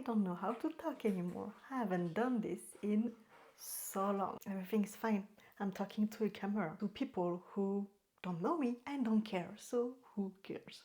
don't know how to talk anymore. I haven't done this in so long. Everything's fine. I'm talking to a camera, to people who don't know me and don't care, so who cares?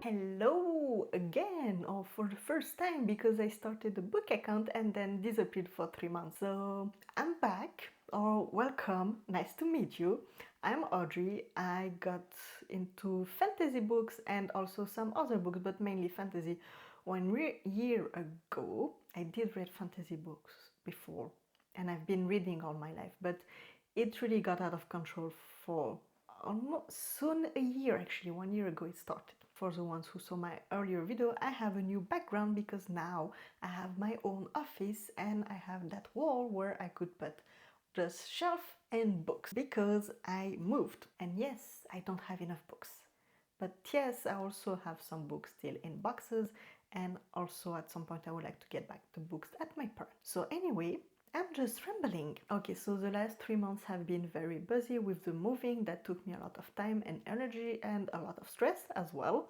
Hello again, or for the first time, because I started a book account and then disappeared for 3 months. So I'm back, or welcome, nice to meet you. I'm Audrey. I got into fantasy books and also some other books, but mainly fantasy 1 year ago. I did read fantasy books before, and I've been reading all my life, but it really got out of control for almost soon a year. Actually, 1 year ago it started. For the ones who saw my earlier video, I have a new background because now I have my own office and I have that wall where I could put just shelf and books because I moved. And yes, I don't have enough books. But yes, I also have some books still in boxes, and also at some point I would like to get back the books at my parents. So anyway, I'm just rambling. Okay, so the last 3 months have been very busy with the moving. That took me a lot of time and energy and a lot of stress as well.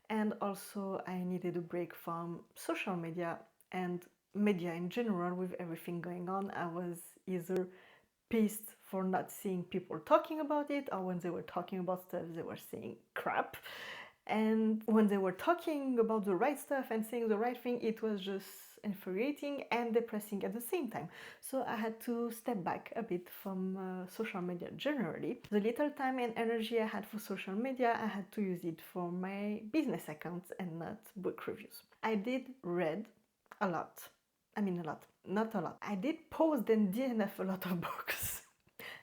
And also I needed a break from social media and media in general. With everything going on, I was either pissed for not seeing people talking about it, or when they were talking about stuff, they were saying crap. And when they were talking about the right stuff and saying the right thing, it was just infuriating and depressing at the same time. So I had to step back a bit from social media generally. The little time and energy I had for social media, I had to use it for my business accounts and not book reviews. I did read a lot. I mean a lot, not a lot. I did pause and DNF a lot of books.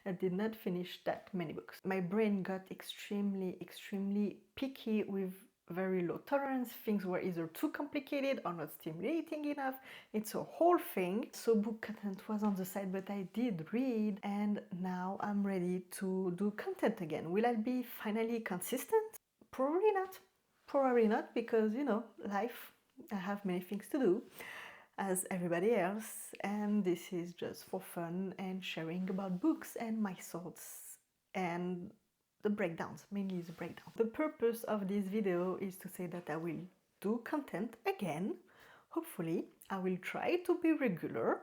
I did not finish that many books. My brain got extremely picky with very low tolerance. Things were either too complicated or not stimulating enough. It's a whole thing. So book content was on the side, but I did read, and now I'm ready to do content again. Will I be finally consistent? Probably not. Probably not, because life, I have many things to do as everybody else, and this is just for fun and sharing about books and my thoughts and the breakdowns, mainly the breakdown. The purpose of this video is to say that I will do content again. Hopefully, I will try to be regular.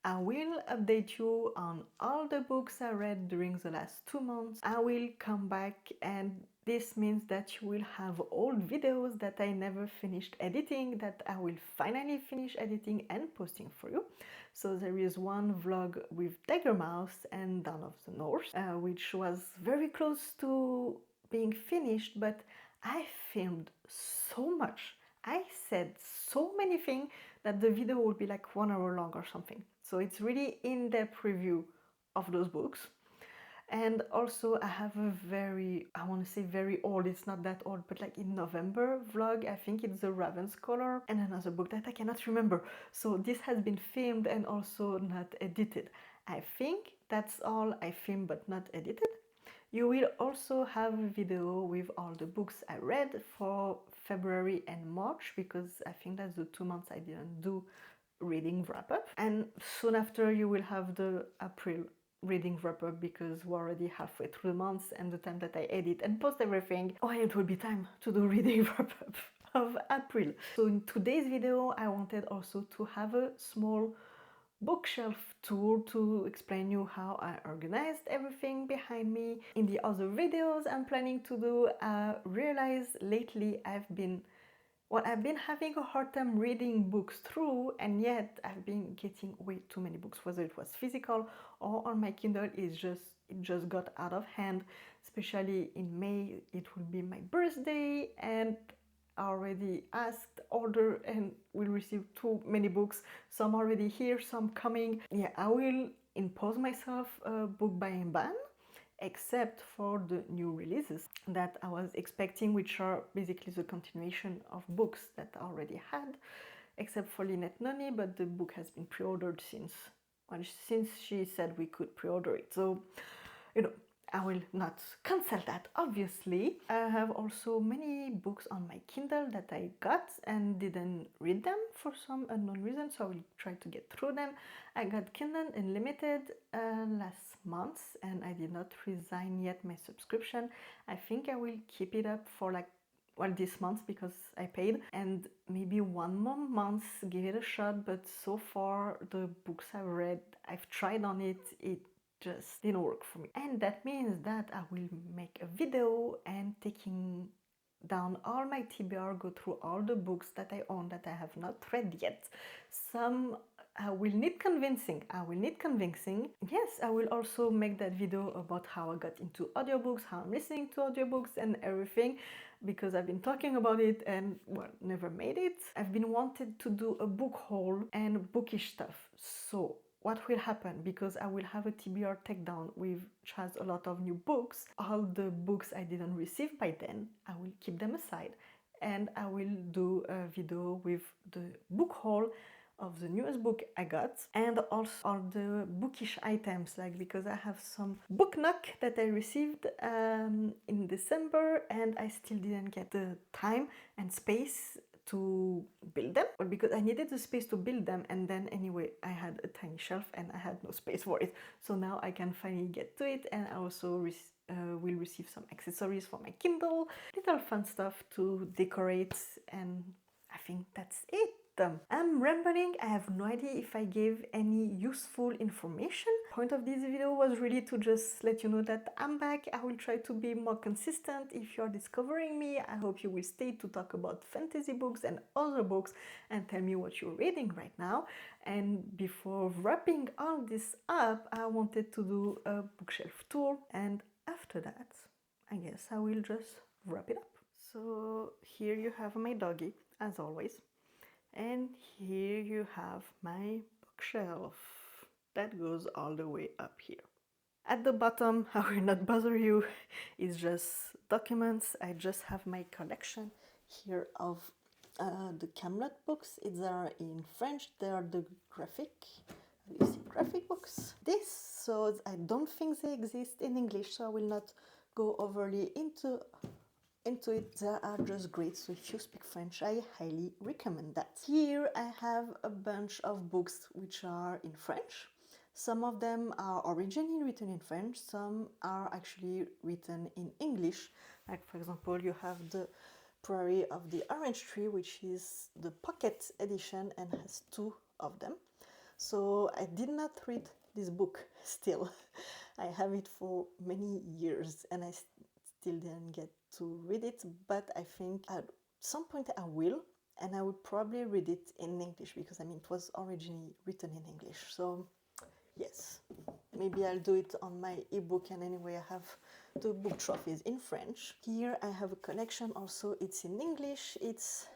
I will update you on all the books I read during the last 2 months. I will come back, and this means that you will have old videos that I never finished editing, that I will finally finish editing and posting for you. So there is one vlog with Dagger Mouse and Dawn of the North, which was very close to being finished, but I filmed so much. I said so many things that the video will be like 1 hour long or something. So it's really in-depth review of those books. And also I have a very, I want to say very old, it's not that old, but like in November vlog, I think it's The Raven Scholar, and another book that I cannot remember. So this has been filmed and also not edited. I think that's all I filmed but not edited. You will also have a video with all the books I read for February and March, because I think that's the 2 months I didn't do reading wrap-up. And soon after you will have the April reading wrap-up, because we're already halfway through the month, and the time that I edit and post everything, oh, it will be time to do reading wrap-up of April. So in today's video I wanted also to have a small bookshelf tour to explain you how I organized everything behind me. In the other videos I'm planning to do, I realized lately I've been having a hard time reading books through, and yet I've been getting way too many books, whether it was physical or on my Kindle. It just got out of hand. Especially in May, it will be my birthday, and I already asked, order, and will receive too many books. Some already here, some coming. Yeah, I will impose myself a book buying ban, except for the new releases that I was expecting, which are basically the continuation of books that I already had, except for Lynette Noni, but the book has been pre-ordered since she said we could pre-order it. So, I will not cancel that, obviously. I have also many books on my Kindle that I got and didn't read them for some unknown reason, so I will try to get through them. I got Kindle Unlimited last month and I did not resign yet my subscription. I think I will keep it up for like, well, this month because I paid, and maybe one more month give it a shot. But so far the books I've read, I've tried on it, it just didn't work for me, and that means that I will make a video and taking down all my TBR, go through all the books that I own that I have not read yet. Some I will need convincing. Yes, I will also make that video about how I got into audiobooks, how I'm listening to audiobooks and everything, because I've been talking about it and, well, never made it. I've been wanted to do a book haul and bookish stuff. So what will happen, because I will have a TBR takedown which has a lot of new books, all the books I didn't receive by then, I will keep them aside and I will do a video with the book haul of the newest book I got, and also all the bookish items, like, because I have some book Nook that I received in December and I still didn't get the time and space to build them, but because I needed the space to build them, and then anyway I had a tiny shelf and I had no space for it, so now I can finally get to it. And I also will receive some accessories for my Kindle, little fun stuff to decorate, and I think that's it. I'm rambling. I have no idea if I gave any useful information. Point of this video was really to just let you know that I'm back. I will try to be more consistent. If you're discovering me, I hope you will stay to talk about fantasy books and other books and tell me what you're reading right now. And before wrapping all this up, I wanted to do a bookshelf tour, and after that, I guess I will just wrap it up. So here you have my doggy, as always. And here you have my bookshelf that goes all the way up here. At the bottom, I will not bother you, it's just documents. I just have my collection here of the Camelot books. They are in French, they are the graphic, you see, graphic books. This, so I don't think they exist in English, so I will not go overly into it. They are just great, so if you speak French, I highly recommend that. Here I have a bunch of books which are in French. Some of them are originally written in French, some are actually written in English. Like, for example, you have the Prairie of the Orange Tree, which is the pocket edition and has 2 of them. So I did not read this book still. I have it for many years and I still didn't get to read it, but I think at some point I will, and I would probably read it in English, because I mean it was originally written in English. So yes, maybe I'll do it on my ebook, and anyway I have the book trophies in French. Here I have a collection also, it's in English, it's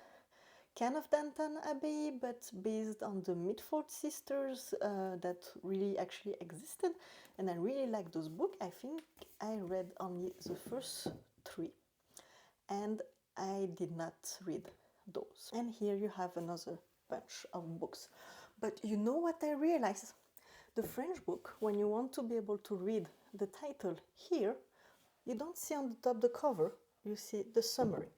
Can of Danton Abbey, but based on the Mitford sisters that really actually existed, and I really like those books. I think I read only the first 3 and I did not read those. And here you have another bunch of books. But you know what I realized? The French book, when you want to be able to read the title here, you don't see on the top the cover, you see the summary.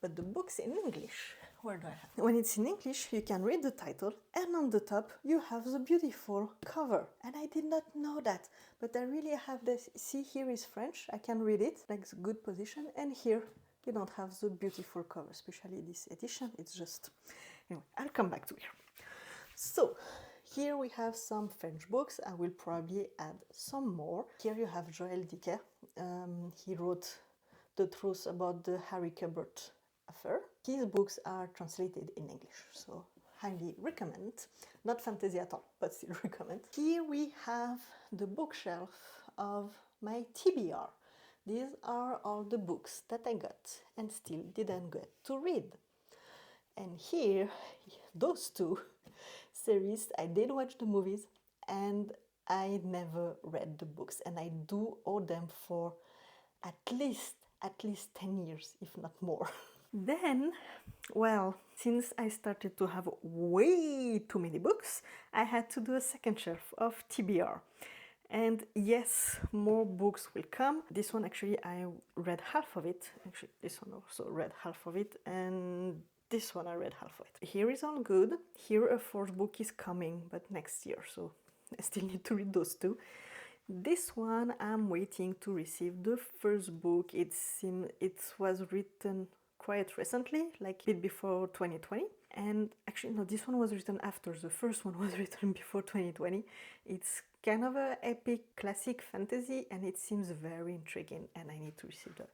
But the books in English, where do I have? When it's in English, you can read the title, and on the top you have the beautiful cover. And I did not know that, but I really have this. See, here is French, I can read it, like a good position, and here you don't have the beautiful cover, especially this edition. It's just, anyway, I'll come back to here. So here we have some French books. I will probably add some more. Here you have Joël Dicker. He wrote The Truth About the Harry Quebert Affair. His books are translated in English, so highly recommend. Not fantasy at all, but still recommend. Here we have the bookshelf of my TBR. These are all the books that I got and still didn't get to read. And here, those 2 series, I did watch the movies and I never read the books, and I do owe them for at least 10 years, if not more. Then, well, since I started to have way too many books, I had to do a second shelf of TBR. And yes, more books will come. This one actually I read half of it. Actually, this one also read half of it, and this one I read half of it. Here is all good. Here a fourth book is coming, but next year, so I still need to read those two. This one I'm waiting to receive the first book. It was written quite recently, like a bit before 2020. And actually, no, this one was written after. The first one was written before 2020. It's kind of a epic classic fantasy, and it seems very intriguing, and I need to receive the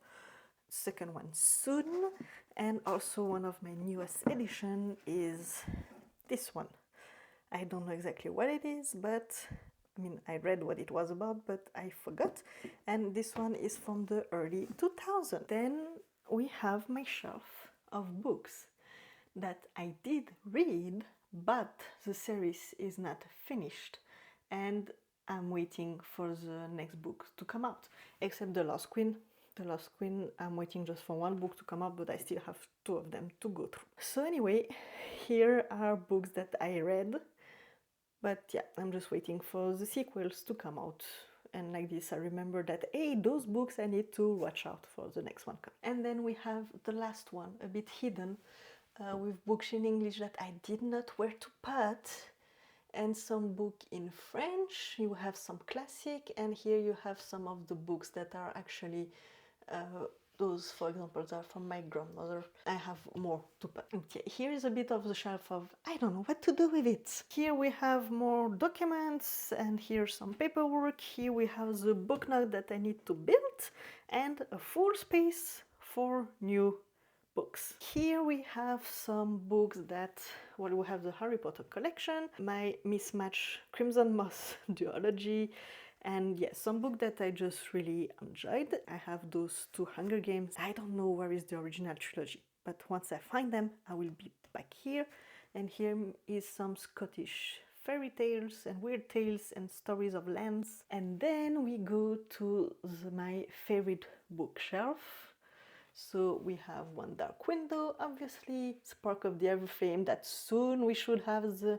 second one soon. And also one of my newest edition is this one. I don't know exactly what it is, but I mean, I read what it was about, but I forgot. And this one is from the early 2000s. Then we have my shelf of books that I did read, but the series is not finished, and I'm waiting for the next book to come out, except The Lost Queen. The Lost Queen, I'm waiting just for one book to come out, but I still have two of them to go through. So anyway, here are books that I read, but yeah, I'm just waiting for the sequels to come out. And like this, I remember that, hey, those books I need to watch out for the next one. And then we have the last one, a bit hidden, with books in English that I did not where to put, and some book in French. You have some classic, and here you have some of the books that are actually those, for example, are from my grandmother. I have more to put. Okay, here is a bit of the shelf of I don't know what to do with it. Here we have more documents, and here's some paperwork. Here we have the book note that I need to build, and a full space for new books. Here we have some books that, well, we have the Harry Potter collection, my Mismatch Crimson Moss duology, and yes, some book that I just really enjoyed. I have those two Hunger Games. I don't know where is the original trilogy, but once I find them, I will be back here. And here is some Scottish fairy tales and weird tales and stories of lands. And then we go to my favorite bookshelf. So we have One Dark Window, obviously, Spark of the Everflame, that soon we should have the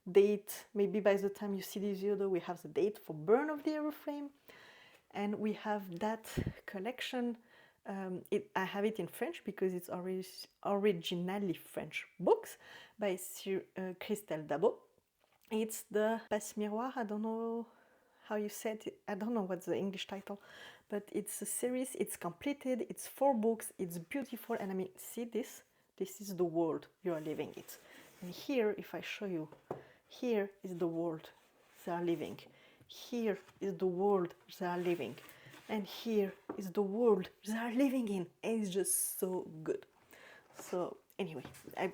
date. Maybe by the time you see this video, we have the date for Burn of the Everflame. And we have that collection. I have it in French because it's originally French books by Sir Christelle Dabo. It's the Passe Miroir, I don't know how you said it. I don't know what's the English title, but it's a series, it's completed, it's 4 books, it's beautiful, and I mean, see this? This is the world you are living it. And here, if I show you, here is the world they are living. Here is the world they are living. And here is the world they are living in. And it's just so good. So anyway,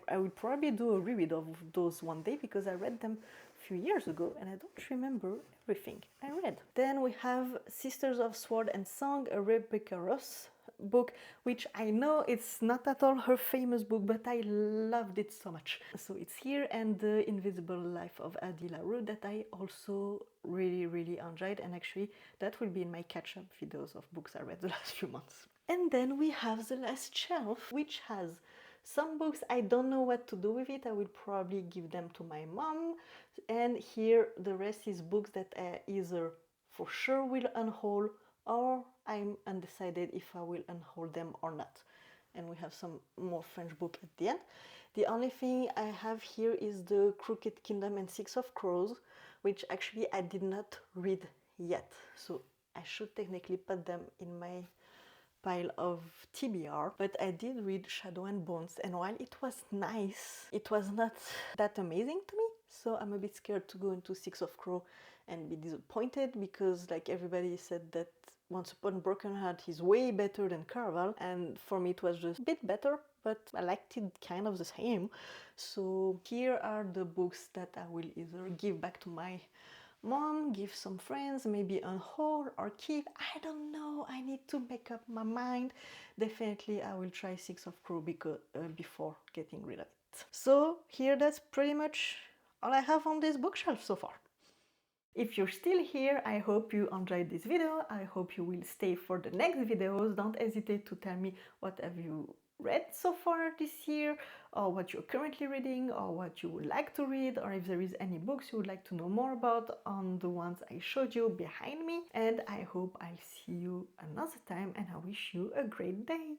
I will probably do a reread of those one day because I read them a few years ago and I don't remember everything I read. Then we have Sisters of Sword and Song, a Rebecca Ross book, which I know it's not at all her famous book, but I loved it so much. So it's here, and The Invisible Life of Addie LaRue that I also really enjoyed, and actually that will be in my catch-up videos of books I read the last few months. And then we have the last shelf, which has some books I don't know what to do with it. I will probably give them to my mom. And here the rest is books that I either for sure will unhaul, or I'm undecided if I will unhaul them or not. And we have some more French book at the end. The only thing I have here is the Crooked Kingdom and Six of Crows, which actually I did not read yet. So I should technically put them in my pile of TBR, but I did read Shadow and Bones, and while it was nice, it was not that amazing to me, so I'm a bit scared to go into Six of Crow and be disappointed, because like everybody said that Once Upon a Broken Heart is way better than Caraval, and for me it was just a bit better, but I liked it kind of the same. So here are the books that I will either give back to my mom, give some friends, maybe unhaul or keep. I don't know. I need to make up my mind. Definitely, I will try Six of Crow before getting rid of it. So here, that's pretty much all I have on this bookshelf so far. If you're still here, I hope you enjoyed this video. I hope you will stay for the next videos. Don't hesitate to tell me what have you read so far this year, or what you're currently reading, or what you would like to read, or if there is any books you would like to know more about on the ones I showed you behind me. And I hope I'll see you another time, and I wish you a great day.